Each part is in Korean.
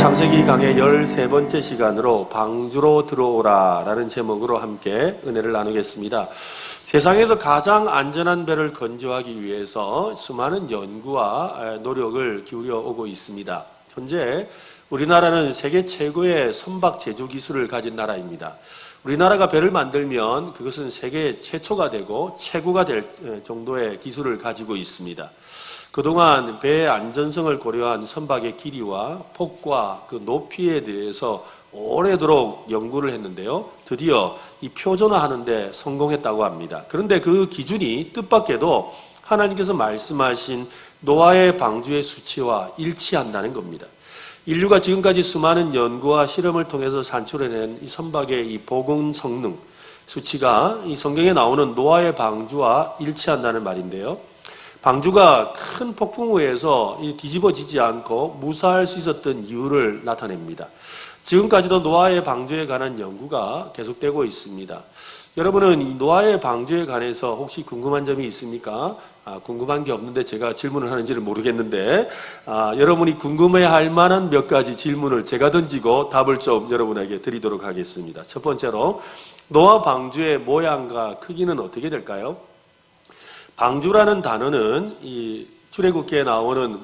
창세기 강의 13번째 시간으로 방주로 들어오라 라는 제목으로 함께 은혜를 나누겠습니다. 세상에서 가장 안전한 배를 건조하기 위해서 수많은 연구와 노력을 기울여 오고 있습니다. 현재 우리나라는 세계 최고의 선박 제조 기술을 가진 나라입니다. 우리나라가 배를 만들면 그것은 세계 최초가 되고 최고가 될 정도의 기술을 가지고 있습니다. 그동안 배의 안전성을 고려한 선박의 길이와 폭과 그 높이에 대해서 오래도록 연구를 했는데요. 드디어 이 표준화하는 데 성공했다고 합니다. 그런데 그 기준이 뜻밖에도 하나님께서 말씀하신 노아의 방주의 수치와 일치한다는 겁니다. 인류가 지금까지 수많은 연구와 실험을 통해서 산출해낸 이 선박의 이 보건 성능 수치가 이 성경에 나오는 노아의 방주와 일치한다는 말인데요. 방주가 큰 폭풍 후에서 뒤집어지지 않고 무사할 수 있었던 이유를 나타냅니다. 지금까지도 노아의 방주에 관한 연구가 계속되고 있습니다. 여러분은 이 노아의 방주에 관해서 혹시 궁금한 점이 있습니까? 궁금한 게 없는데 제가 질문을 하는지를 모르겠는데 여러분이 궁금해할 만한 몇 가지 질문을 제가 던지고 답을 좀 여러분에게 드리도록 하겠습니다. 첫 번째로 노아 방주의 모양과 크기는 어떻게 될까요? 방주라는 단어는 이 출애굽기에 나오는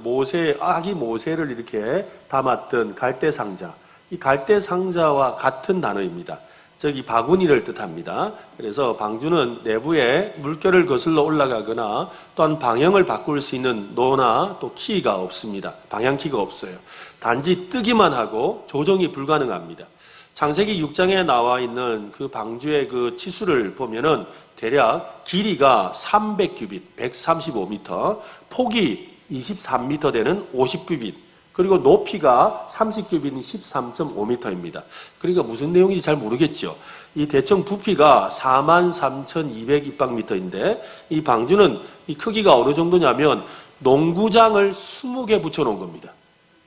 아기 모세를 이렇게 담았던 갈대 상자, 이 갈대 상자와 같은 단어입니다. 즉 이 바구니를 뜻합니다. 그래서 방주는 내부에 물결을 거슬러 올라가거나 또한 방향을 바꿀 수 있는 노나 또 키가 없습니다. 방향키가 없어요. 단지 뜨기만 하고 조정이 불가능합니다. 창세기 6장에 나와 있는 그 방주의 그 치수를 보면은 대략 길이가 300규빗, 135m, 폭이 23m 되는 50규빗, 그리고 높이가 30규빗인 13.5m입니다. 그러니까 무슨 내용인지 잘 모르겠죠. 이 대청 부피가 43,200입방미터인데 이 방주는 이 크기가 어느 정도냐면 농구장을 20개 붙여놓은 겁니다.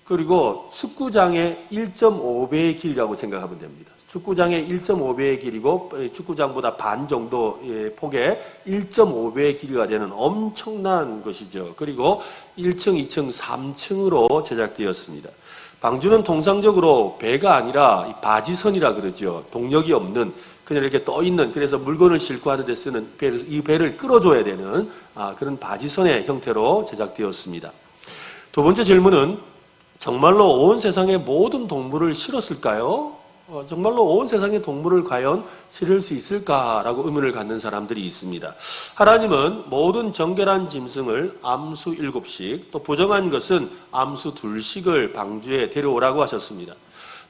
그리고 축구장의 1.5배의 길이라고 생각하면 됩니다. 축구장의 1.5배의 길이고 축구장보다 반 정도의 폭에 1.5배의 길이가 되는 엄청난 것이죠. 그리고 1층, 2층, 3층으로 제작되었습니다. 방주는 통상적으로 배가 아니라 바지선이라 그러죠. 동력이 없는, 그냥 이렇게 떠 있는, 그래서 물건을 싣고 하는 데 쓰는 이 배를 끌어줘야 되는 그런 바지선의 형태로 제작되었습니다. 두 번째 질문은 정말로 온 세상의 모든 동물을 실었을까요? 정말로 온 세상의 동물을 과연 실을 수 있을까라고 의문을 갖는 사람들이 있습니다. 하나님은 모든 정결한 짐승을 암수 7씩, 또 부정한 것은 암수 2씩을 방주에 데려오라고 하셨습니다.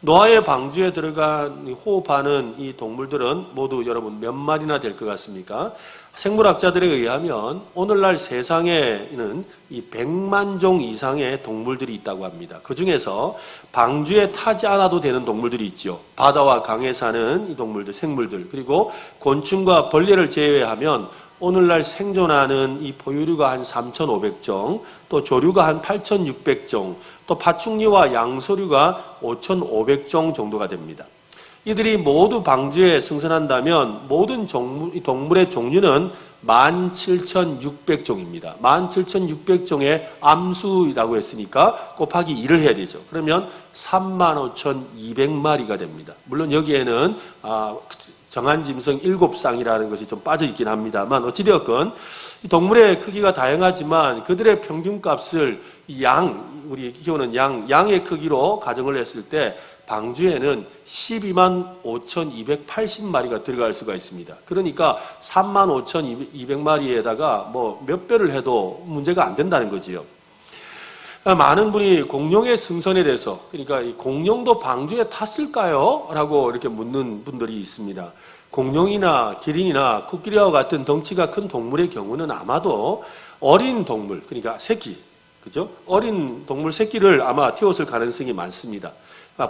노아의 방주에 들어간 호흡하는 이 동물들은 모두 여러분 몇 마리나 될 것 같습니까? 생물학자들에 의하면 오늘날 세상에는 이 100만 종 이상의 동물들이 있다고 합니다. 그 중에서 방주에 타지 않아도 되는 동물들이 있죠. 바다와 강에 사는 이 동물들, 생물들, 그리고 곤충과 벌레를 제외하면 오늘날 생존하는 이 포유류가 한 3,500종, 또 조류가 한 8,600종, 또 파충류와 양서류가 5,500종 정도가 됩니다. 이들이 모두 방주에 승선한다면 모든 동물의 종류는 17,600종입니다. 17,600종의 암수라고 했으니까 곱하기 2를 해야 되죠. 그러면 35,200마리가 됩니다. 물론 여기에는 정한 짐승 7쌍이라는 것이 좀 빠져 있긴 합니다만 어찌되었건 동물의 크기가 다양하지만 그들의 평균값을 우리 키우는 양의 크기로 가정을 했을 때 방주에는 125,280마리가 들어갈 수가 있습니다. 그러니까 35,200마리에다가 뭐 몇 배를 해도 문제가 안 된다는 거지요. 많은 분이 공룡의 승선에 대해서, 그러니까 이 공룡도 방주에 탔을까요? 라고 이렇게 묻는 분들이 있습니다. 공룡이나 기린이나 코끼리와 같은 덩치가 큰 동물의 경우는 아마도 어린 동물, 그러니까 새끼, 그죠? 어린 동물 새끼를 아마 태웠을 가능성이 많습니다.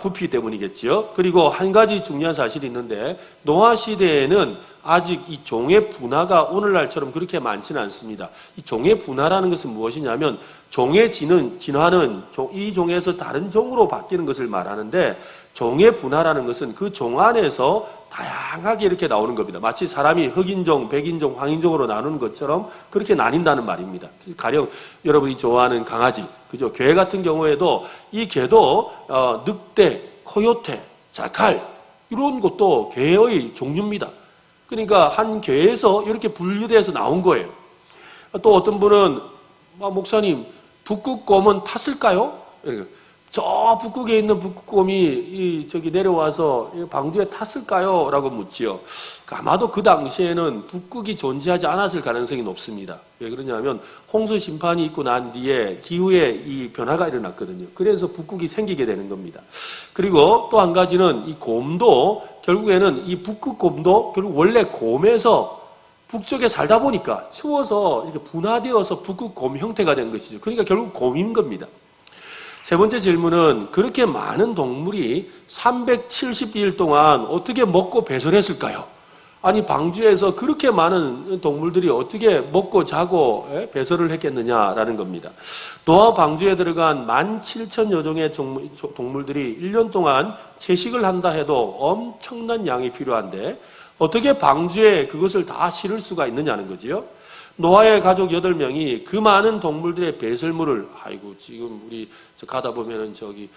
부피 때문이겠지요. 그리고 한 가지 중요한 사실이 있는데 노아 시대에는 아직 이 종의 분화가 오늘날처럼 그렇게 많지는 않습니다. 이 종의 분화라는 것은 무엇이냐면 종의 진화는 이 종에서 다른 종으로 바뀌는 것을 말하는데 종의 분화라는 것은 그 종 안에서 다양하게 이렇게 나오는 겁니다. 마치 사람이 흑인종, 백인종, 황인종으로 나누는 것처럼 그렇게 나뉜다는 말입니다. 가령 여러분이 좋아하는 강아지, 그죠? 개 같은 경우에도 이 개도 늑대, 코요테, 자칼 이런 것도 개의 종류입니다. 그러니까 한 개에서 이렇게 분류돼서 나온 거예요. 또 어떤 분은 목사님 북극곰은 탔을까요? 저 북극에 있는 북극곰이 저기 내려와서 방주에 탔을까요? 라고 묻지요. 아마도 그 당시에는 북극이 존재하지 않았을 가능성이 높습니다. 왜 그러냐면 홍수 심판이 있고 난 뒤에 기후에 이 변화가 일어났거든요. 그래서 북극이 생기게 되는 겁니다. 그리고 또 한 가지는 이 곰도 결국에는 이 북극곰도 결국 원래 곰에서 북쪽에 살다 보니까 추워서 이렇게 분화되어서 북극곰 형태가 된 것이죠. 그러니까 결국 곰인 겁니다. 세 번째 질문은 그렇게 많은 동물이 370일 동안 어떻게 먹고 배설했을까요? 아니 방주에서 그렇게 많은 동물들이 어떻게 먹고 자고 배설을 했겠느냐라는 겁니다. 노아 방주에 들어간 17,000여 종의 동물들이 1년 동안 채식을 한다 해도 엄청난 양이 필요한데 어떻게 방주에 그것을 다 실을 수가 있느냐는 거지요. 노아의 가족 8명이 그 많은 동물들의 배설물을 지금 우리 가다 보면은 저기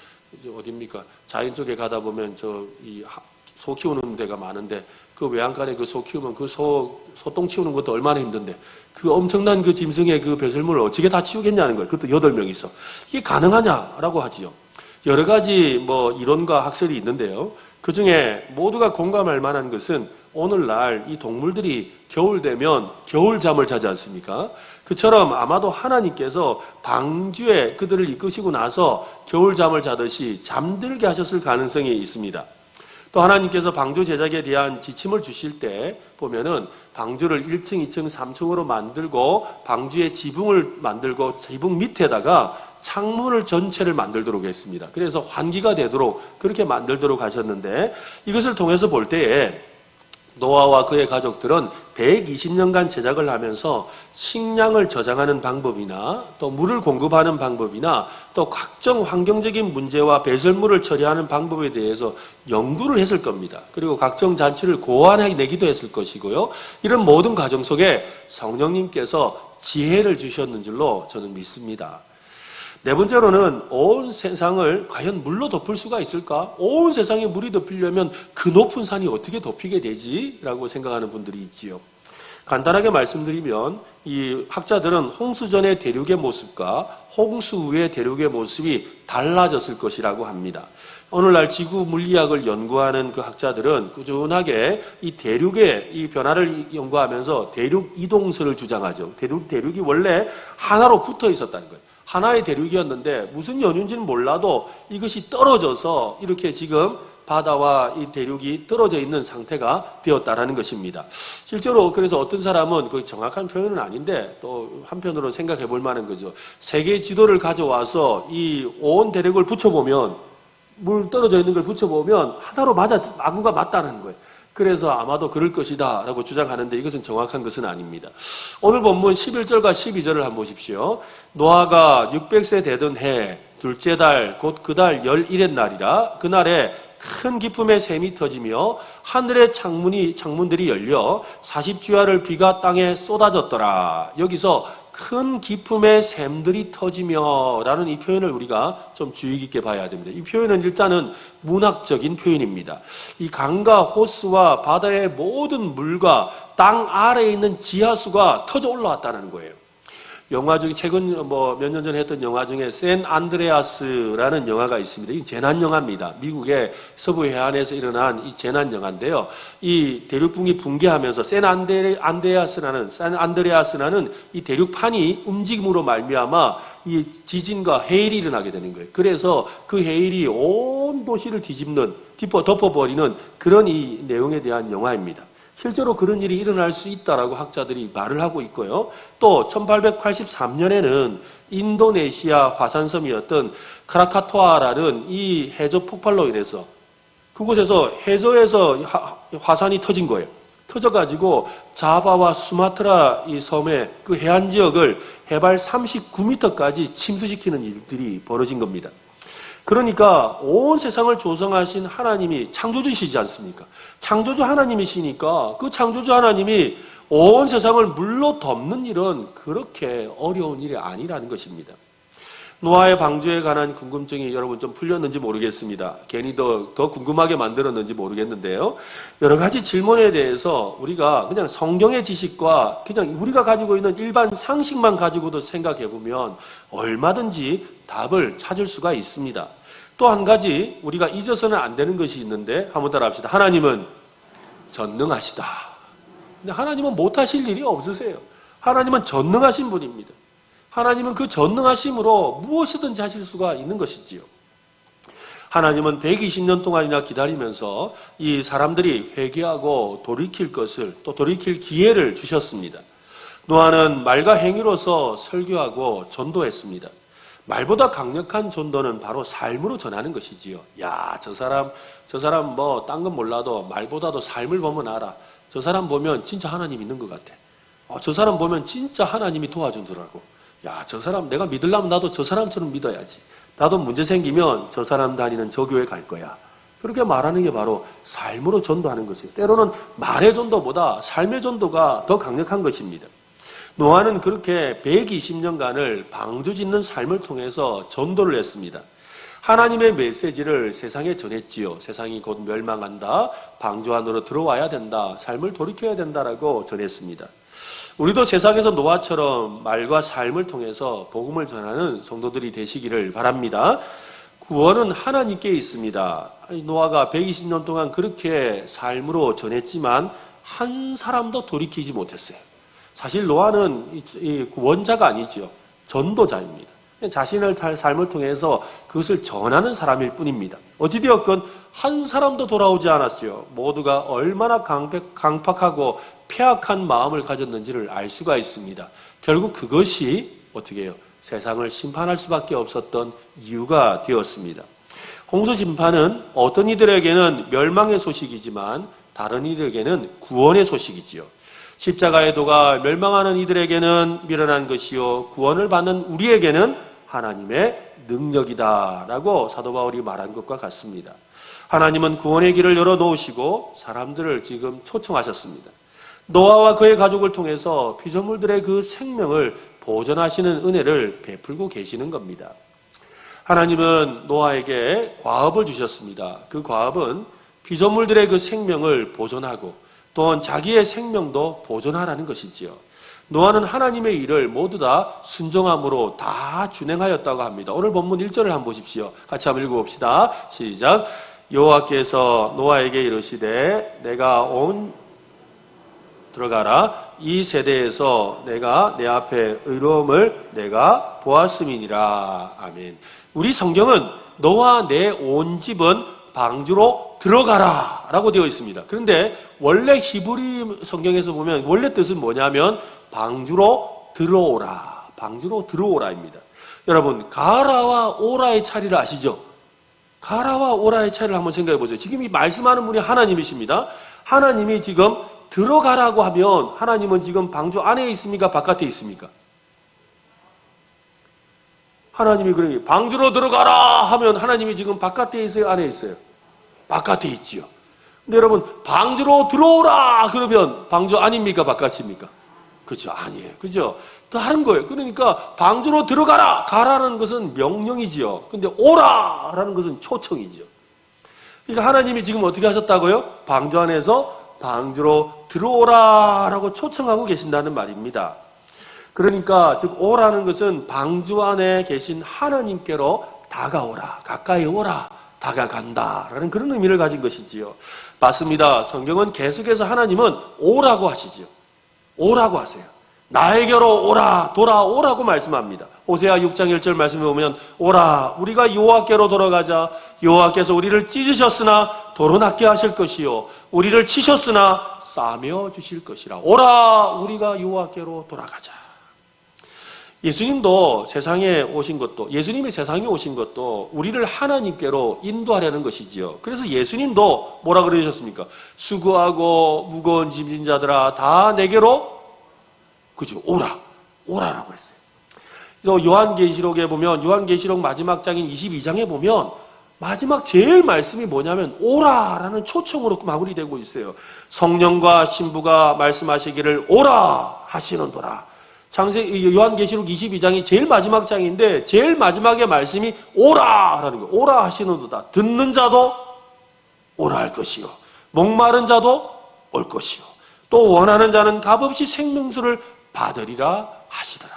어딥니까? 자연 쪽에 가다 보면 소 키우는 데가 많은데 그 외양간에 그 소 키우면 그 소똥 치우는 것도 얼마나 힘든데 그 엄청난 그 짐승의 그 배설물을 어떻게 다 치우겠냐는 거예요. 그것도 8명이서. 이게 가능하냐라고 하지요. 여러 가지 이론과 학설이 있는데요. 그 중에 모두가 공감할 만한 것은 오늘날 이 동물들이 겨울 되면 겨울잠을 자지 않습니까? 그처럼 아마도 하나님께서 방주에 그들을 이끄시고 나서 겨울잠을 자듯이 잠들게 하셨을 가능성이 있습니다. 또 하나님께서 방주 제작에 대한 지침을 주실 때 보면은 방주를 1층, 2층, 3층으로 만들고 방주의 지붕을 만들고 지붕 밑에다가 창문을 전체를 만들도록 했습니다. 그래서 환기가 되도록 그렇게 만들도록 하셨는데 이것을 통해서 볼 때에 노아와 그의 가족들은 120년간 제작을 하면서 식량을 저장하는 방법이나 또 물을 공급하는 방법이나 또 각종 환경적인 문제와 배설물을 처리하는 방법에 대해서 연구를 했을 겁니다. 그리고 각종 잔치를 고안해내기도 했을 것이고요. 이런 모든 과정 속에 성령님께서 지혜를 주셨는 줄로 저는 믿습니다. 네 번째로는 온 세상을 과연 물로 덮을 수가 있을까? 온 세상에 물이 덮이려면 그 높은 산이 어떻게 덮이게 되지? 라고 생각하는 분들이 있지요. 간단하게 말씀드리면 이 학자들은 홍수 전의 대륙의 모습과 홍수 후의 대륙의 모습이 달라졌을 것이라고 합니다. 오늘날 지구 물리학을 연구하는 그 학자들은 꾸준하게 이 대륙의 이 변화를 연구하면서 대륙 이동설을 주장하죠. 대륙이 원래 하나로 붙어 있었다는 거예요. 하나의 대륙이었는데 무슨 연유인지는 몰라도 이것이 떨어져서 이렇게 지금 바다와 이 대륙이 떨어져 있는 상태가 되었다라는 것입니다. 실제로 그래서 어떤 사람은 그 정확한 표현은 아닌데 또 한편으로 생각해 볼 만한 거죠. 세계 지도를 가져와서 이 온 대륙을 붙여보면 물 떨어져 있는 걸 붙여보면 하나로 마구가 맞다는 거예요. 그래서 아마도 그럴 것이다 라고 주장하는데 이것은 정확한 것은 아닙니다. 오늘 본문 11절과 12절을 한번 보십시오. 노아가 600세 되던 해 둘째 달 곧 그 달 11의 날이라 그날에 큰 기품의 샘이 터지며 하늘의 창문들이 열려 40주야를 비가 땅에 쏟아졌더라. 여기서 큰 기품의 샘들이 터지며 라는 이 표현을 우리가 좀 주의 깊게 봐야 됩니다. 이 표현은 일단은 문학적인 표현입니다. 이 강과 호수와 바다의 모든 물과 땅 아래에 있는 지하수가 터져 올라왔다는 거예요. 영화 중에 최근 몇 년 전에 했던 영화 중에 샌 안드레아스라는 영화가 있습니다. 이 재난 영화입니다. 미국의 서부 해안에서 일어난 이 재난 영화인데요. 이 대륙붕이 붕괴하면서 샌 안드레아스라는 이 대륙판이 움직임으로 말미암아 이 지진과 해일이 일어나게 되는 거예요. 그래서 그 해일이 온 도시를 덮어버리는 그런 이 내용에 대한 영화입니다. 실제로 그런 일이 일어날 수 있다라고 학자들이 말을 하고 있고요. 또 1883년에는 인도네시아 화산섬이었던 크라카토아라는 이 해저 폭발로 인해서 그곳에서 해저에서 화산이 터진 거예요. 터져가지고 자바와 수마트라 이 섬의 그 해안 지역을 해발 39m까지 침수시키는 일들이 벌어진 겁니다. 그러니까 온 세상을 조성하신 하나님이 창조주시지 않습니까? 창조주 하나님이시니까 그 창조주 하나님이 온 세상을 물로 덮는 일은 그렇게 어려운 일이 아니라는 것입니다. 노아의 방주에 관한 궁금증이 여러분 좀 풀렸는지 모르겠습니다. 괜히 더 궁금하게 만들었는지 모르겠는데요. 여러 가지 질문에 대해서 우리가 그냥 성경의 지식과 그냥 우리가 가지고 있는 일반 상식만 가지고도 생각해 보면 얼마든지 답을 찾을 수가 있습니다. 또 한 가지 우리가 잊어서는 안 되는 것이 있는데 한번 따라 합시다. 하나님은 전능하시다. 근데 하나님은 못하실 일이 없으세요. 하나님은 전능하신 분입니다. 하나님은 그 전능하심으로 무엇이든지 하실 수가 있는 것이지요. 하나님은 120년 동안이나 기다리면서 이 사람들이 회개하고 돌이킬 것을 또 돌이킬 기회를 주셨습니다. 노아는 말과 행위로서 설교하고 전도했습니다. 말보다 강력한 전도는 바로 삶으로 전하는 것이지요. 야, 저 사람 뭐 딴 건 몰라도 말보다도 삶을 보면 알아. 저 사람 보면 진짜 하나님 있는 것 같아. 저 사람 보면 진짜 하나님이 도와주더라고. 야, 저 사람 내가 믿으려면 나도 저 사람처럼 믿어야지. 나도 문제 생기면 저 사람 다니는 저 교회 갈 거야. 그렇게 말하는 게 바로 삶으로 전도하는 것이에요. 때로는 말의 전도보다 삶의 전도가 더 강력한 것입니다. 노아는 그렇게 120년간을 방주 짓는 삶을 통해서 전도를 했습니다. 하나님의 메시지를 세상에 전했지요. 세상이 곧 멸망한다. 방주 안으로 들어와야 된다. 삶을 돌이켜야 된다라고 전했습니다. 우리도 세상에서 노아처럼 말과 삶을 통해서 복음을 전하는 성도들이 되시기를 바랍니다. 구원은 하나님께 있습니다. 노아가 120년 동안 그렇게 삶으로 전했지만 한 사람도 돌이키지 못했어요. 사실 노아는 구원자가 아니죠. 전도자입니다. 자신의 삶을 통해서 그것을 전하는 사람일 뿐입니다. 어찌되었건 한 사람도 돌아오지 않았어요. 모두가 얼마나 강팍하고 폐악한 마음을 가졌는지를 알 수가 있습니다. 결국 그것이 어떻게 해요? 세상을 심판할 수밖에 없었던 이유가 되었습니다. 홍수 심판은 어떤 이들에게는 멸망의 소식이지만 다른 이들에게는 구원의 소식이지요. 십자가의 도가 멸망하는 이들에게는 미련한 것이요 구원을 받는 우리에게는 하나님의 능력이다라고 사도 바울이 말한 것과 같습니다. 하나님은 구원의 길을 열어놓으시고 사람들을 지금 초청하셨습니다. 노아와 그의 가족을 통해서 피조물들의 그 생명을 보존하시는 은혜를 베풀고 계시는 겁니다. 하나님은 노아에게 과업을 주셨습니다. 그 과업은 피조물들의 그 생명을 보존하고 또한 자기의 생명도 보존하라는 것이지요. 노아는 하나님의 일을 모두 다 순종함으로 다 준행하였다고 합니다. 오늘 본문 1절을 한번 보십시오. 같이 한번 읽어봅시다. 시작. 여호와께서 노아에게 이르시되 내가 들어가라. 이 세대에서 내가 내 앞에 의로움을 내가 보았음이니라. 아멘. 우리 성경은 너와 내 온 집은 방주로 들어가라 라고 되어 있습니다. 그런데 원래 히브리 성경에서 보면 원래 뜻은 뭐냐면 방주로 들어오라. 방주로 들어오라입니다. 여러분, 가라와 오라의 차이를 아시죠? 가라와 오라의 차이를 한번 생각해 보세요. 지금 이 말씀하는 분이 하나님이십니다. 하나님이 지금 들어가라고 하면 하나님은 지금 방주 안에 있습니까? 바깥에 있습니까? 하나님이 그러니 방주로 들어가라 하면 하나님이 지금 바깥에 있어요? 안에 있어요? 바깥에 있지요. 근데 여러분 방주로 들어오라 그러면 방주 아닙니까? 바깥입니까? 그렇죠? 아니에요. 그죠? 다른 거예요. 그러니까 방주로 들어가라! 가라는 것은 명령이지요. 근데 오라라는 것은 초청이지요. 그러니까 하나님이 지금 어떻게 하셨다고요? 방주 안에서 방주로 들어오라라고 초청하고 계신다는 말입니다. 그러니까 즉 오라는 것은 방주 안에 계신 하나님께로 다가오라, 가까이 오라, 다가간다라는 그런 의미를 가진 것이지요. 맞습니다. 성경은 계속해서 하나님은 오라고 하시지요. 오라고 하세요. 나에게로 오라, 돌아오라고 말씀합니다. 호세아 6장 1절 말씀에 보면 오라, 우리가 여호와께로 돌아가자. 여호와께서 우리를 찢으셨으나 도로 낫게 하실 것이요 우리를 치셨으나 싸매어 주실 것이라. 오라, 우리가 여호와께로 돌아가자. 예수님이 세상에 오신 것도 우리를 하나님께로 인도하려는 것이지요. 그래서 예수님도 뭐라 그러셨습니까? 수고하고 무거운 짐진 자들아 다 내게로 그죠? 오라라고 했어요. 요한계시록에 보면 요한계시록 마지막 장인 22장에 보면 마지막 제일 말씀이 뭐냐면 오라라는 초청으로 마무리되고 있어요. 성령과 신부가 말씀하시기를 오라 하시는도라. 요한계시록 22장이 제일 마지막 장인데 제일 마지막에 말씀이 오라 라는 거예요. 오라 하시는도다. 듣는 자도 오라 할 것이요. 목마른 자도 올 것이요. 또 원하는 자는 값없이 생명수를 받으리라 하시더라.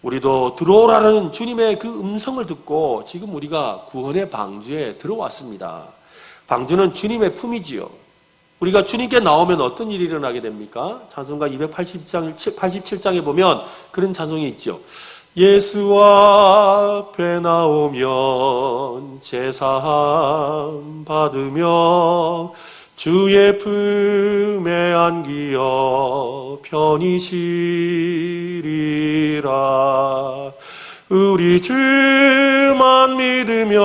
우리도 들어오라는 주님의 그 음성을 듣고 지금 우리가 구원의 방주에 들어왔습니다. 방주는 주님의 품이지요. 우리가 주님께 나오면 어떤 일이 일어나게 됩니까? 찬송가 287장에 보면 그런 찬송이 있죠. 예수 앞에 나오면 제사함 받으며 주의 품에 안기어 편히 쉬리라. 우리 주만 믿으면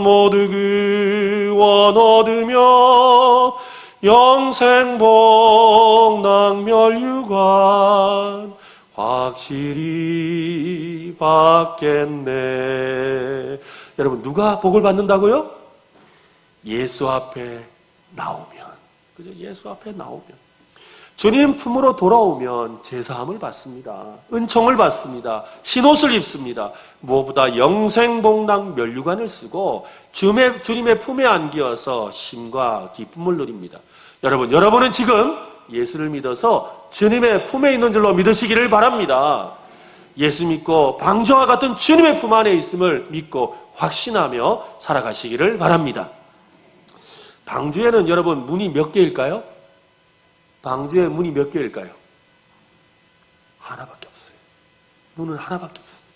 모두 구원 얻으며 영생 복락 멸류관 확실히 받겠네. 여러분 누가 복을 받는다고요? 예수 앞에 나오면, 그죠? 예수 앞에 나오면, 주님 품으로 돌아오면 제사함을 받습니다. 은총을 받습니다. 흰옷을 입습니다. 무엇보다 영생복락 멸류관을 쓰고 주님의 품에 안기어서 쉼과 기쁨을 누립니다. 여러분은 지금 예수를 믿어서 주님의 품에 있는 줄로 믿으시기를 바랍니다. 예수 믿고 방주와 같은 주님의 품 안에 있음을 믿고 확신하며 살아가시기를 바랍니다. 방주에는 여러분 문이 몇 개일까요? 방주의 문이 몇 개일까요? 하나밖에 없어요. 문은 하나밖에 없습니다.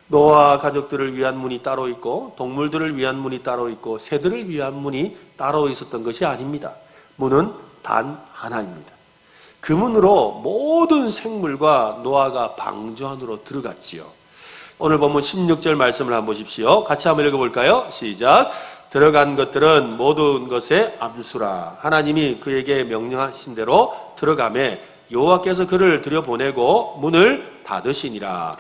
노아 가족들을 위한 문이 따로 있고 동물들을 위한 문이 따로 있고 새들을 위한 문이 따로 있었던 것이 아닙니다. 문은 단 하나입니다. 그 문으로 모든 생물과 노아가 방주 안으로 들어갔지요. 오늘 본문 16절 말씀을 한번 보십시오. 같이 한번 읽어볼까요? 시작. 들어간 것들은 모든 것의 암수라. 하나님이 그에게 명령하신 대로 들어가매 여호와께서 그를 들여보내고 문을 닫으시니라.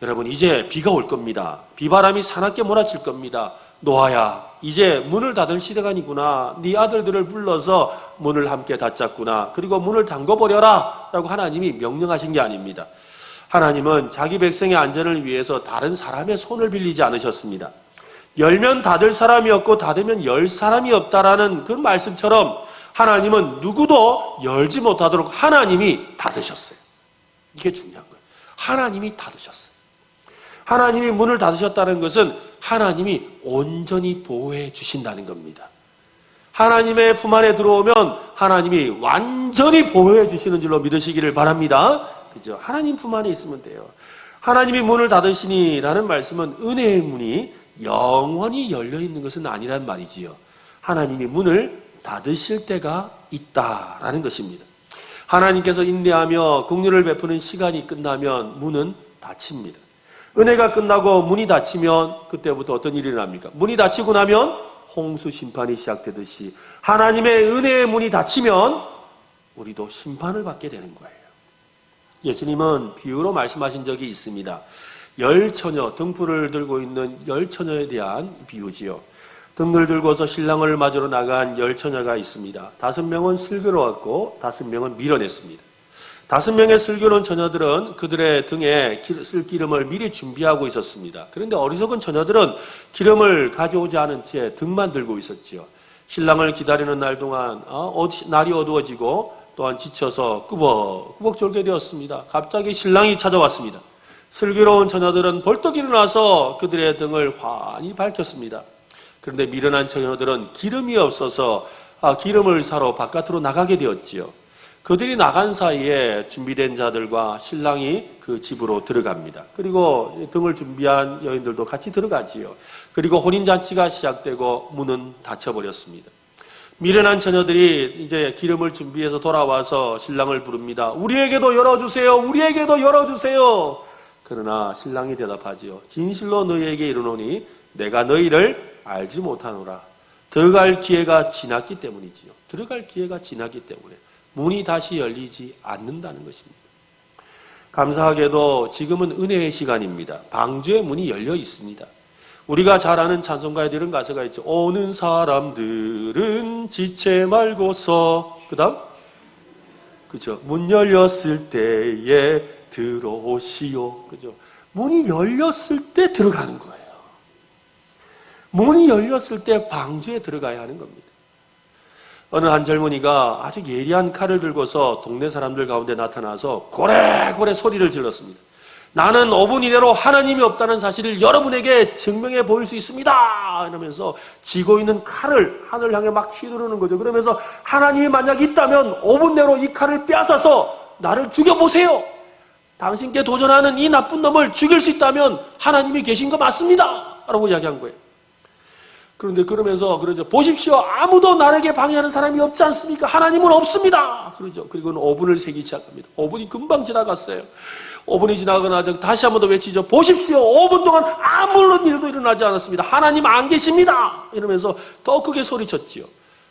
여러분 이제 비가 올 겁니다. 비바람이 사납게 몰아칠 겁니다. 노아야 이제 문을 닫을 시간이구나. 네 아들들을 불러서 문을 함께 닫자꾸나. 그리고 문을 잠궈버려라 라고 하나님이 명령하신 게 아닙니다. 하나님은 자기 백성의 안전을 위해서 다른 사람의 손을 빌리지 않으셨습니다. 열면 닫을 사람이 없고 닫으면 열 사람이 없다라는 그 말씀처럼 하나님은 누구도 열지 못하도록 하나님이 닫으셨어요. 이게 중요한 거예요. 하나님이 닫으셨어요. 하나님이 문을 닫으셨다는 것은 하나님이 온전히 보호해 주신다는 겁니다. 하나님의 품 안에 들어오면 하나님이 완전히 보호해 주시는 줄로 믿으시기를 바랍니다. 그죠? 하나님 품 안에 있으면 돼요. 하나님이 문을 닫으시니라는 말씀은 은혜의 문이 영원히 열려있는 것은 아니란 말이지요. 하나님이 문을 닫으실 때가 있다라는 것입니다. 하나님께서 인내하며 긍휼을 베푸는 시간이 끝나면 문은 닫힙니다. 은혜가 끝나고 문이 닫히면 그때부터 어떤 일이 일어납니까? 문이 닫히고 나면 홍수 심판이 시작되듯이 하나님의 은혜의 문이 닫히면 우리도 심판을 받게 되는 거예요. 예수님은 비유로 말씀하신 적이 있습니다. 열처녀, 등불을 들고 있는 열처녀에 대한 비유지요. 등을 들고서 신랑을 맞으러 나간 열처녀가 있습니다. 5명은 슬기로웠고 5명은 미련했습니다. 5명의 슬기로운 처녀들은 그들의 등에 쓸 기름을 미리 준비하고 있었습니다. 그런데 어리석은 처녀들은 기름을 가져오지 않은 채 등만 들고 있었지요. 신랑을 기다리는 날 동안 날이 어두워지고 또한 지쳐서 꾸벅꾸벅 졸게 되었습니다. 갑자기 신랑이 찾아왔습니다. 슬기로운 처녀들은 벌떡 일어나서 그들의 등을 환히 밝혔습니다. 그런데 미련한 처녀들은 기름이 없어서 기름을 사러 바깥으로 나가게 되었지요. 그들이 나간 사이에 준비된 자들과 신랑이 그 집으로 들어갑니다. 그리고 등을 준비한 여인들도 같이 들어가지요. 그리고 혼인잔치가 시작되고 문은 닫혀버렸습니다. 미련한 처녀들이 이제 기름을 준비해서 돌아와서 신랑을 부릅니다. 우리에게도 열어주세요. 우리에게도 열어주세요. 그러나 신랑이 대답하지요. 진실로 너희에게 이르노니 내가 너희를 알지 못하노라. 들어갈 기회가 지났기 때문이지요. 들어갈 기회가 지났기 때문에 문이 다시 열리지 않는다는 것입니다. 감사하게도 지금은 은혜의 시간입니다. 방주의 문이 열려 있습니다. 우리가 잘 아는 찬송가에 이런 가사가 있죠. 오는 사람들은 지체 말고서 그 다음 그죠? 문 열렸을 때에 들어오시오. 그죠? 문이 열렸을 때 들어가는 거예요. 문이 열렸을 때 방주에 들어가야 하는 겁니다. 어느 한 젊은이가 아주 예리한 칼을 들고서 동네 사람들 가운데 나타나서 고래고래 소리를 질렀습니다. 나는 5분 이내로 하나님이 없다는 사실을 여러분에게 증명해 보일 수 있습니다. 이러면서 쥐고 있는 칼을 하늘 향해 막 휘두르는 거죠. 그러면서 하나님이 만약 있다면 5분 내로 이 칼을 빼앗아서 나를 죽여보세요. 당신께 도전하는 이 나쁜 놈을 죽일 수 있다면 하나님이 계신 거 맞습니다. 라고 이야기한 거예요. 그런데 그러면서 그러죠. 보십시오. 아무도 나에게 방해하는 사람이 없지 않습니까? 하나님은 없습니다. 그러죠. 그리고는 5분을 세기 시작합니다. 5분이 금방 지나갔어요. 5분이 지나가나 다시 한 번 더 외치죠. 보십시오. 5분 동안 아무런 일도 일어나지 않았습니다. 하나님 안 계십니다. 이러면서 더 크게 소리쳤지요.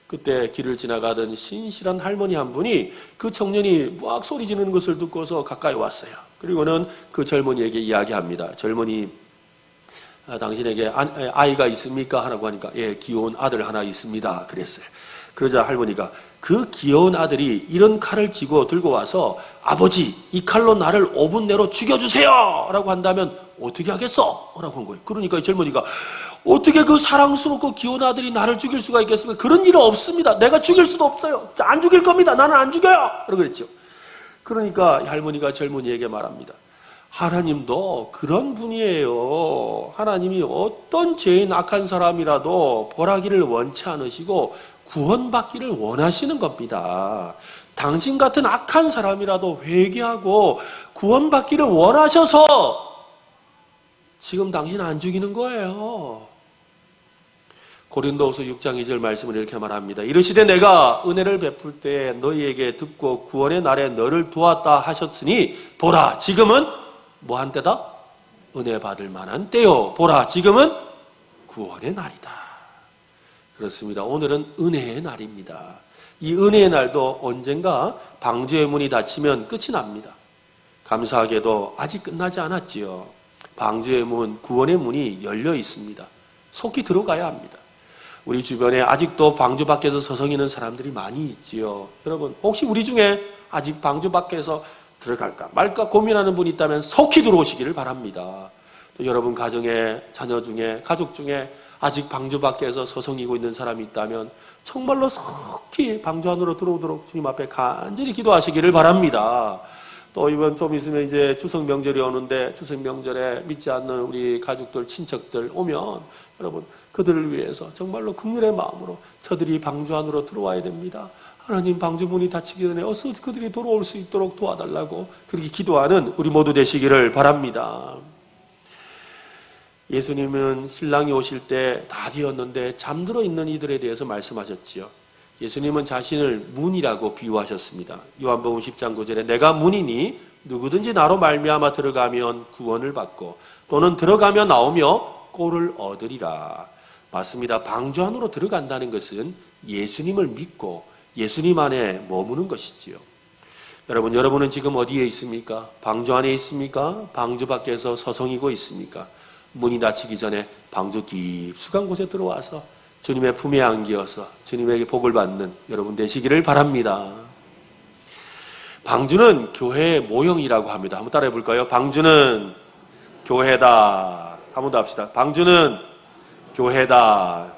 그때 길을 지나가던 신실한 할머니 한 분이 그 청년이 막 소리 지르는 것을 듣고서 가까이 왔어요. 그리고는 그 젊은이에게 이야기합니다. 젊은이, 당신에게 아이가 있습니까? 하라고 하니까 예, 귀여운 아들 하나 있습니다. 그랬어요. 그러자 할머니가 그 귀여운 아들이 이런 칼을 들고 와서 아버지 이 칼로 나를 5분 내로 죽여주세요 라고 한다면 어떻게 하겠어? 라고 한 거예요. 그러니까 이 젊은이가 어떻게 그 사랑스럽고 귀여운 아들이 나를 죽일 수가 있겠습니까? 그런 일은 없습니다. 내가 죽일 수도 없어요. 안 죽일 겁니다. 나는 안 죽여요. 라고 그랬죠. 그러니까 할머니가 젊은이에게 말합니다. 하나님도 그런 분이에요. 하나님이 어떤 죄인 악한 사람이라도 벌하기를 원치 않으시고 구원받기를 원하시는 겁니다. 당신 같은 악한 사람이라도 회개하고 구원받기를 원하셔서 지금 당신 안 죽이는 거예요. 고린도후서 6장 2절 말씀을 이렇게 말합니다. 이르시되 내가 은혜를 베풀 때 너희에게 듣고 구원의 날에 너를 도왔다 하셨으니 보라 지금은 뭐한 때다? 은혜 받을 만한 때요. 보라 지금은 구원의 날이다. 그렇습니다. 오늘은 은혜의 날입니다. 이 은혜의 날도 언젠가 방주의 문이 닫히면 끝이 납니다. 감사하게도 아직 끝나지 않았지요. 방주의 문, 구원의 문이 열려 있습니다. 속히 들어가야 합니다. 우리 주변에 아직도 방주 밖에서 서성이는 사람들이 많이 있지요. 여러분 혹시 우리 중에 아직 방주 밖에서 들어갈까 말까 고민하는 분이 있다면 속히 들어오시기를 바랍니다. 또 여러분 가정에 자녀 중에 가족 중에 아직 방주 밖에서 서성이고 있는 사람이 있다면 정말로 속히 방주 안으로 들어오도록 주님 앞에 간절히 기도하시기를 바랍니다. 또 이번 좀 있으면 이제 추석 명절이 오는데 추석 명절에 믿지 않는 우리 가족들 친척들 오면 여러분 그들을 위해서 정말로 긍휼의 마음으로 저들이 방주 안으로 들어와야 됩니다. 하나님 방주 문이 닫히기 전에 어서 그들이 돌아올 수 있도록 도와달라고 그렇게 기도하는 우리 모두 되시기를 바랍니다. 예수님은 신랑이 오실 때 다 되었는데 잠들어 있는 이들에 대해서 말씀하셨지요. 예수님은 자신을 문이라고 비유하셨습니다. 요한복음 10장 9절에 내가 문이니 누구든지 나로 말미암아 들어가면 구원을 받고 또는 들어가며 나오며 꼴을 얻으리라. 맞습니다. 방주 안으로 들어간다는 것은 예수님을 믿고 예수님 안에 머무는 것이지요. 여러분은 지금 어디에 있습니까? 방주 안에 있습니까? 방주 밖에서 서성이고 있습니까? 문이 닫히기 전에 방주 깊숙한 곳에 들어와서 주님의 품에 안기어서 주님에게 복을 받는 여러분 되시기를 바랍니다. 방주는 교회의 모형이라고 합니다. 한번 따라해 볼까요? 방주는 교회다. 한번 더 합시다. 방주는 교회다.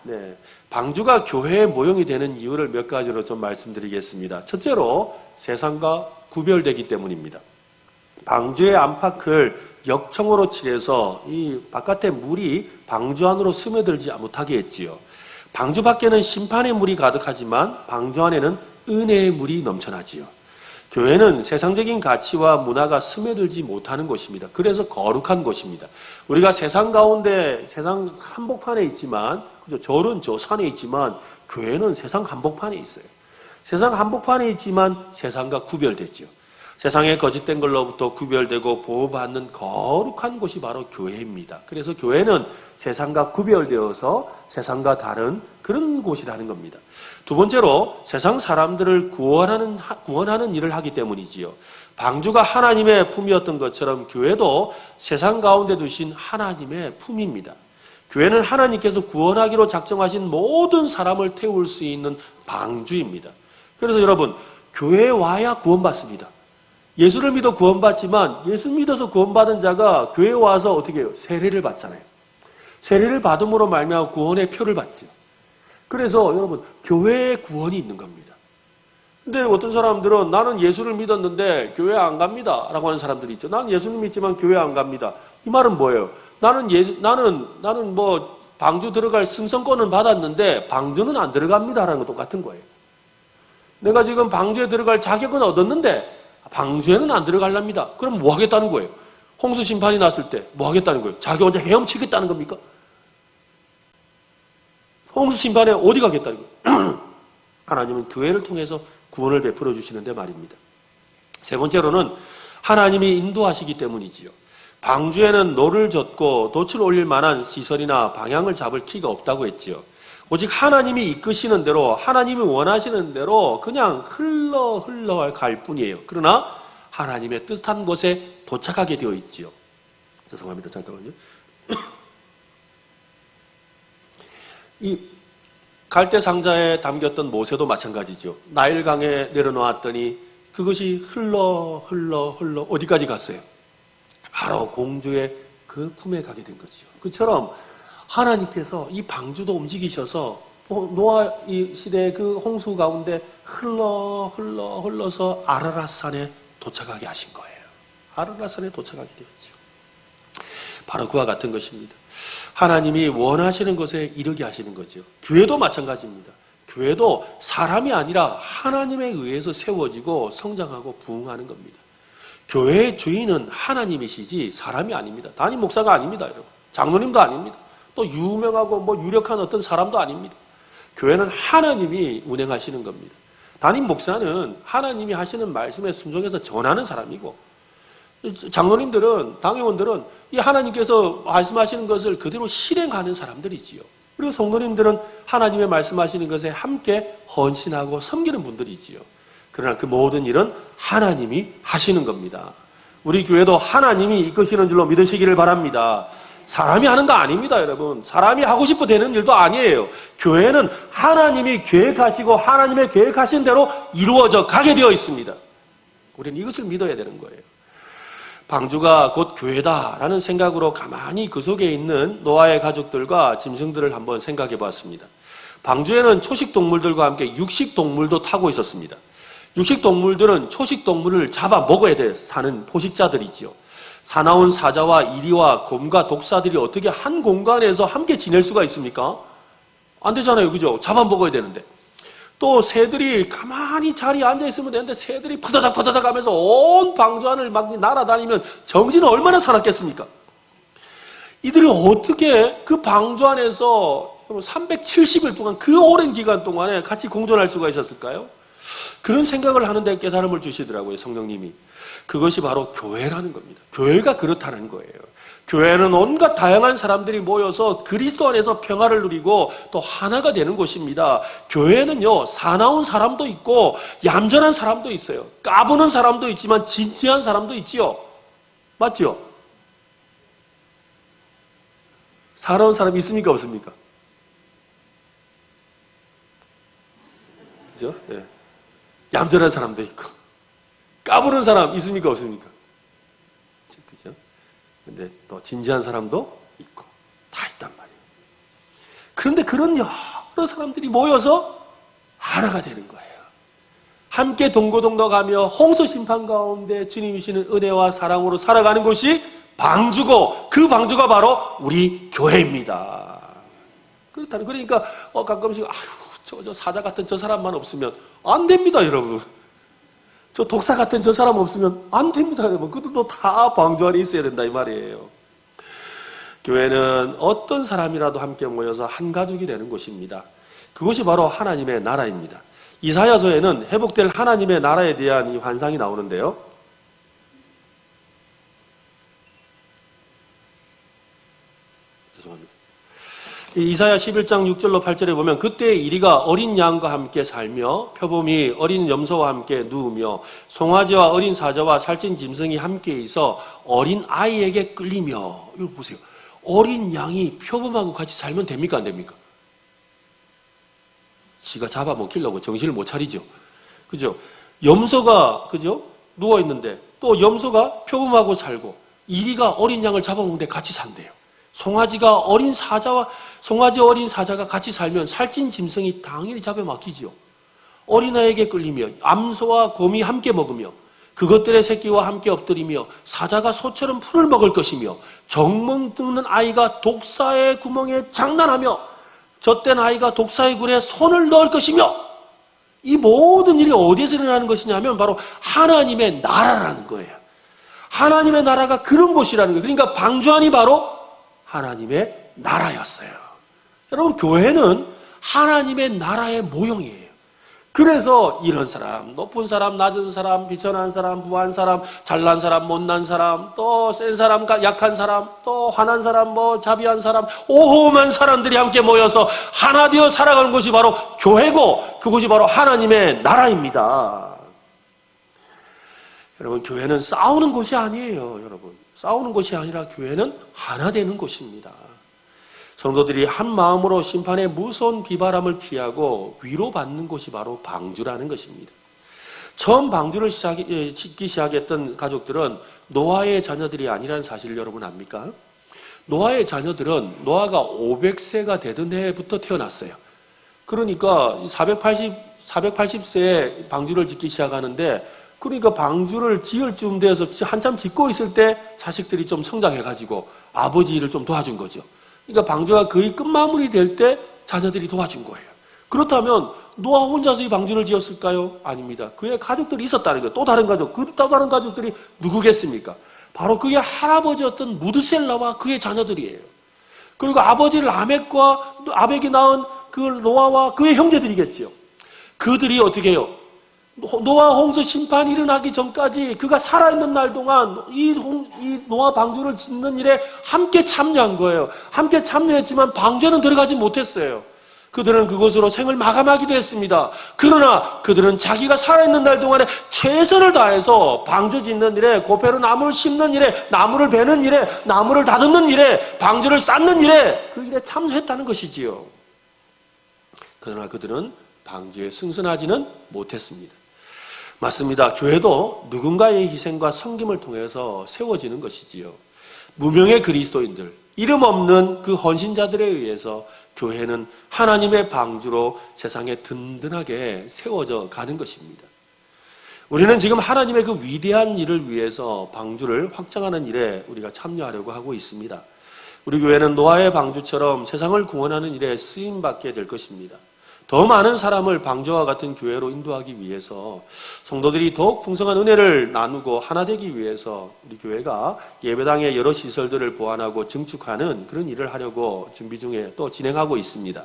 네. 방주가 교회의 모형이 되는 이유를 몇 가지로 좀 말씀드리겠습니다. 첫째로 세상과 구별되기 때문입니다. 방주의 안팎을 역청으로 칠해서 이 바깥의 물이 방주 안으로 스며들지 못하게 했지요. 방주 밖에는 심판의 물이 가득하지만 방주 안에는 은혜의 물이 넘쳐나지요. 교회는 세상적인 가치와 문화가 스며들지 못하는 곳입니다. 그래서 거룩한 곳입니다. 우리가 세상 가운데 세상 한복판에 있지만 절은 저 산에 있지만 교회는 세상 한복판에 있어요. 세상 한복판에 있지만 세상과 구별되죠. 세상의 거짓된 걸로부터 구별되고 보호받는 거룩한 곳이 바로 교회입니다. 그래서 교회는 세상과 구별되어서 세상과 다른 그런 곳이라는 겁니다. 두 번째로 세상 사람들을 구원하는 일을 하기 때문이지요. 방주가 하나님의 품이었던 것처럼 교회도 세상 가운데 두신 하나님의 품입니다. 교회는 하나님께서 구원하기로 작정하신 모든 사람을 태울 수 있는 방주입니다. 그래서 여러분 교회에 와야 구원받습니다. 예수를 믿어 구원받지만 예수 믿어서 구원받은 자가 교회에 와서 어떻게 해요? 세례를 받잖아요. 세례를 받음으로 말미암아 구원의 표를 받죠. 그래서 여러분 교회에 구원이 있는 겁니다. 근데 어떤 사람들은 나는 예수를 믿었는데 교회 안 갑니다 라고 하는 사람들이 있죠. 나는 예수님 믿지만 교회 안 갑니다. 이 말은 뭐예요? 나는 뭐 방주 들어갈 승선권은 받았는데 방주는 안 들어갑니다라는 거 똑같은 거예요. 내가 지금 방주에 들어갈 자격은 얻었는데 방주에는 안 들어갈랍니다. 그럼 뭐 하겠다는 거예요? 홍수 심판이 났을 때 뭐 하겠다는 거예요? 자기 혼자 헤엄치겠다는 겁니까? 홍수 심판에 어디 가겠다는 거예요? 하나님은 교회를 통해서 구원을 베풀어 주시는데 말입니다. 세 번째로는 하나님이 인도하시기 때문이지요. 방주에는 노를 젓고 돛을 올릴 만한 시설이나 방향을 잡을 키가 없다고 했지요. 오직 하나님이 이끄시는 대로 하나님이 원하시는 대로 그냥 흘러 갈 뿐이에요. 그러나 하나님의 뜻한 곳에 도착하게 되어 있지요. 죄송합니다. 잠깐만요. 이 갈대 상자에 담겼던 모세도 마찬가지죠. 나일강에 내려놓았더니 그것이 흘러 어디까지 갔어요? 바로 공주의 그 품에 가게 된 거죠. 그처럼 하나님께서 이 방주도 움직이셔서 노아 이 시대의 그 홍수 가운데 흘러서 아라랏산에 도착하게 하신 거예요. 아라랏산에 도착하게 되었죠. 바로 그와 같은 것입니다. 하나님이 원하시는 것에 이르게 하시는 거죠. 교회도 마찬가지입니다. 교회도 사람이 아니라 하나님에 의해서 세워지고 성장하고 부흥하는 겁니다. 교회의 주인은 하나님이시지 사람이 아닙니다. 담임 목사가 아닙니다, 여러분. 장로님도 아닙니다. 또 유명하고 유력한 어떤 사람도 아닙니다. 교회는 하나님이 운행하시는 겁니다. 담임 목사는 하나님이 하시는 말씀에 순종해서 전하는 사람이고, 장로님들은, 당회원들은 이 하나님께서 말씀하시는 것을 그대로 실행하는 사람들이지요. 그리고 성도님들은 하나님의 말씀하시는 것에 함께 헌신하고 섬기는 분들이지요. 그러나 그 모든 일은 하나님이 하시는 겁니다. 우리 교회도 하나님이 이끄시는 줄로 믿으시기를 바랍니다. 사람이 하는 거 아닙니다, 여러분. 사람이 하고 싶어 되는 일도 아니에요. 교회는 하나님이 계획하시고 하나님의 계획하신 대로 이루어져 가게 되어 있습니다. 우리는 이것을 믿어야 되는 거예요. 방주가 곧 교회다라는 생각으로 가만히 그 속에 있는 노아의 가족들과 짐승들을 한번 생각해 보았습니다. 방주에는 초식동물들과 함께 육식동물도 타고 있었습니다. 육식동물들은 초식동물을 잡아 먹어야 돼 사는 포식자들이지요. 사나운 사자와 이리와 곰과 독사들이 어떻게 한 공간에서 함께 지낼 수가 있습니까? 안 되잖아요, 그죠? 잡아 먹어야 되는데. 또 새들이 가만히 자리에 앉아있으면 되는데 새들이 퍼다닥 하면서 온 방주 안을 막 날아다니면 정신은 얼마나 사납겠습니까? 이들이 어떻게 그 방주 안에서 370일 동안 그 오랜 기간 동안에 같이 공존할 수가 있었을까요? 그런 생각을 하는데 깨달음을 주시더라고요, 성령님이. 그것이 바로 교회라는 겁니다. 교회가 그렇다는 거예요. 교회는 온갖 다양한 사람들이 모여서 그리스도 안에서 평화를 누리고 또 하나가 되는 곳입니다. 교회는요, 사나운 사람도 있고 얌전한 사람도 있어요. 까부는 사람도 있지만 진지한 사람도 있지요. 맞지요? 사나운 사람이 있습니까, 없습니까? 그죠? 네. 얌전한 사람도 있고 까부는 사람 있습니까, 없습니까? 그죠? 근데 또 진지한 사람도 있고 다 있단 말이에요. 그런데 그런 여러 사람들이 모여서 하나가 되는 거예요. 함께 동고동락하며 홍수 심판 가운데 주님이시는 은혜와 사랑으로 살아가는 것이 방주고 그 방주가 바로 우리 교회입니다. 그렇다는 그러니까 가끔씩 저 사자 같은 저 사람만 없으면 안 됩니다, 여러분. 저 독사 같은 저 사람 없으면 안 됩니다, 여러분. 그들도 다 방주 안에 있어야 된다 이 말이에요. 교회는 어떤 사람이라도 함께 모여서 한 가족이 되는 곳입니다. 그것이 바로 하나님의 나라입니다. 이사야서에는 회복될 하나님의 나라에 대한 이 환상이 나오는데요. 죄송합니다. 이사야 11장 6절로 8절에 보면 그때의 이리가 어린 양과 함께 살며 표범이 어린 염소와 함께 누우며 송아지와 어린 사자와 살찐 짐승이 함께 있어 어린 아이에게 끌리며. 이거 보세요. 어린 양이 표범하고 같이 살면 됩니까, 안 됩니까? 지가 잡아먹히려고 정신을 못 차리죠. 그죠? 염소가 그죠? 누워 있는데 또 염소가 표범하고 살고 이리가 어린 양을 잡아먹는데 같이 산대요. 송아지 어린 사자가 같이 살면 살찐 짐승이 당연히 잡아먹히지요. 어린아이에게 끌리며 암소와 곰이 함께 먹으며 그것들의 새끼와 함께 엎드리며 사자가 소처럼 풀을 먹을 것이며 정멍 뜯는 아이가 독사의 구멍에 장난하며 젖된 아이가 독사의 굴에 손을 넣을 것이며 이 모든 일이 어디에서 일어나는 것이냐면 바로 하나님의 나라라는 거예요. 하나님의 나라가 그런 곳이라는 거예요. 그러니까 방주안이 바로 하나님의 나라였어요. 여러분, 교회는 하나님의 나라의 모형이에요. 그래서 이런 사람, 높은 사람, 낮은 사람, 비천한 사람, 부한 사람, 잘난 사람, 못난 사람, 또 센 사람, 약한 사람, 또 화난 사람, 자비한 사람, 오호만 사람들이 함께 모여서 하나 되어 살아가는 것이 바로 교회고 그것이 바로 하나님의 나라입니다. 여러분, 교회는 싸우는 곳이 아니에요. 여러분, 싸우는 곳이 아니라 교회는 하나 되는 곳입니다. 성도들이 한 마음으로 심판의 무서운 비바람을 피하고 위로받는 곳이 바로 방주라는 것입니다. 처음 방주를 짓기 시작했던 가족들은 노아의 자녀들이 아니라는 사실을 여러분 압니까? 노아의 자녀들은 노아가 500세가 되던 해부터 태어났어요. 그러니까 480세에 방주를 짓기 시작하는데 그러니까 방주를 지을 쯤 돼서 한참 짓고 있을 때 자식들이 좀 성장해가지고 아버지 일을 좀 도와준 거죠. 그러니까 방주가 거의 끝마무리 될 때 자녀들이 도와준 거예요. 그렇다면 노아 혼자서 이 방주를 지었을까요? 아닙니다. 그의 가족들이 있었다는 거예요. 또 다른 가족, 또 다른 가족들이 누구겠습니까? 바로 그의 할아버지였던 무드셀라와 그의 자녀들이에요. 그리고 아버지 아벡이 낳은 그 노아와 그의 형제들이겠지요. 그들이 어떻게 해요? 노아 홍수 심판이 일어나기 전까지 그가 살아있는 날 동안 이 노아 방주를 짓는 일에 함께 참여한 거예요. 함께 참여했지만 방주에는 들어가지 못했어요. 그들은 그것으로 생을 마감하기도 했습니다. 그러나 그들은 자기가 살아있는 날 동안에 최선을 다해서 방주 짓는 일에, 고배로 나무를 심는 일에, 나무를 베는 일에, 나무를 다듬는 일에, 방주를 쌓는 일에 그 일에 참여했다는 것이지요. 그러나 그들은 방주에 승선하지는 못했습니다. 맞습니다. 교회도 누군가의 희생과 섬김을 통해서 세워지는 것이지요. 무명의 그리스도인들, 이름 없는 그 헌신자들에 의해서 교회는 하나님의 방주로 세상에 든든하게 세워져 가는 것입니다. 우리는 지금 하나님의 그 위대한 일을 위해서 방주를 확장하는 일에 우리가 참여하려고 하고 있습니다. 우리 교회는 노아의 방주처럼 세상을 구원하는 일에 쓰임받게 될 것입니다. 더 많은 사람을 방주와 같은 교회로 인도하기 위해서 성도들이 더욱 풍성한 은혜를 나누고 하나 되기 위해서 우리 교회가 예배당의 여러 시설들을 보완하고 증축하는 그런 일을 하려고 준비 중에 또 진행하고 있습니다.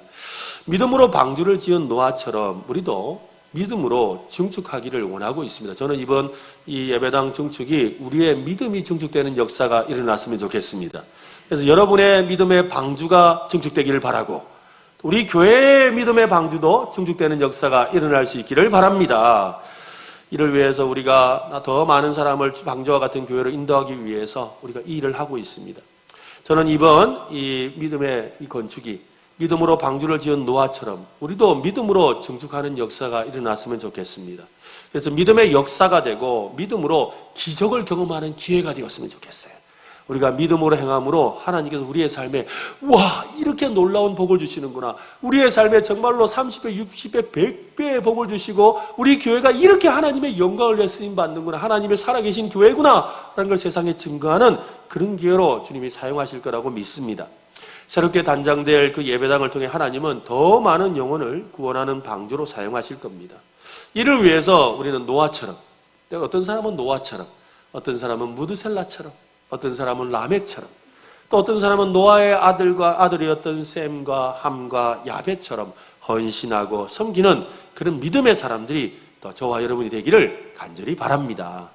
믿음으로 방주를 지은 노아처럼 우리도 믿음으로 증축하기를 원하고 있습니다. 저는 이번 이 예배당 증축이 우리의 믿음이 증축되는 역사가 일어났으면 좋겠습니다. 그래서 여러분의 믿음의 방주가 증축되기를 바라고 우리 교회의 믿음의 방주도 증축되는 역사가 일어날 수 있기를 바랍니다. 이를 위해서 우리가 더 많은 사람을 방주와 같은 교회로 인도하기 위해서 우리가 이 일을 하고 있습니다. 저는 이번 이 믿음의 이 건축이 믿음으로 방주를 지은 노아처럼 우리도 믿음으로 증축하는 역사가 일어났으면 좋겠습니다. 그래서 믿음의 역사가 되고 믿음으로 기적을 경험하는 기회가 되었으면 좋겠어요. 우리가 믿음으로 행함으로 하나님께서 우리의 삶에 와 이렇게 놀라운 복을 주시는구나. 우리의 삶에 정말로 30배, 60배, 100배의 복을 주시고 우리 교회가 이렇게 하나님의 영광을 위해 쓰임받는구나. 하나님의 살아계신 교회구나 라는 걸 세상에 증거하는 그런 기회로 주님이 사용하실 거라고 믿습니다. 새롭게 단장될 그 예배당을 통해 하나님은 더 많은 영혼을 구원하는 방주로 사용하실 겁니다. 이를 위해서 우리는 노아처럼, 어떤 사람은 노아처럼, 어떤 사람은 무드셀라처럼, 어떤 사람은 라멕처럼, 또 어떤 사람은 노아의 아들이었던 셈과 함과 야벳처럼 헌신하고 섬기는 그런 믿음의 사람들이 또 저와 여러분이 되기를 간절히 바랍니다.